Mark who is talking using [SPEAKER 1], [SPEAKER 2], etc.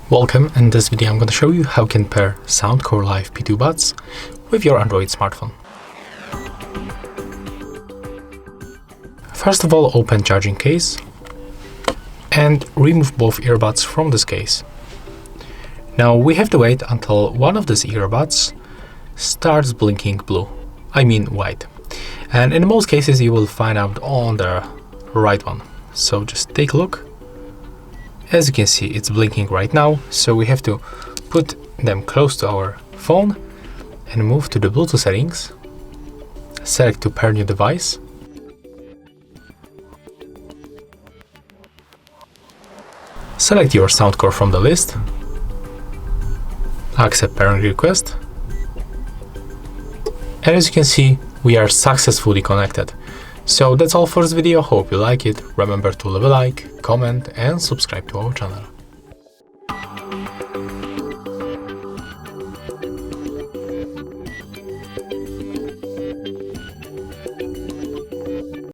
[SPEAKER 1] Welcome. In this video I'm going to show you how you can pair Soundcore Life P2 buds with your Android smartphone. First of all, open charging case and remove both earbuds from this case. Now we have to wait until one of these earbuds starts blinking blue, I mean white. And in most cases you will find out on the right one. So just take a look. As you can see, it's blinking right now, so we have to put them close to our phone and move to the Bluetooth settings. Select to pair new device. Select your Soundcore from the list. Accept pairing request. And as you can see, we are successfully connected. So that's all for this video. Hope you like it. Remember to leave a like, comment and subscribe to our channel.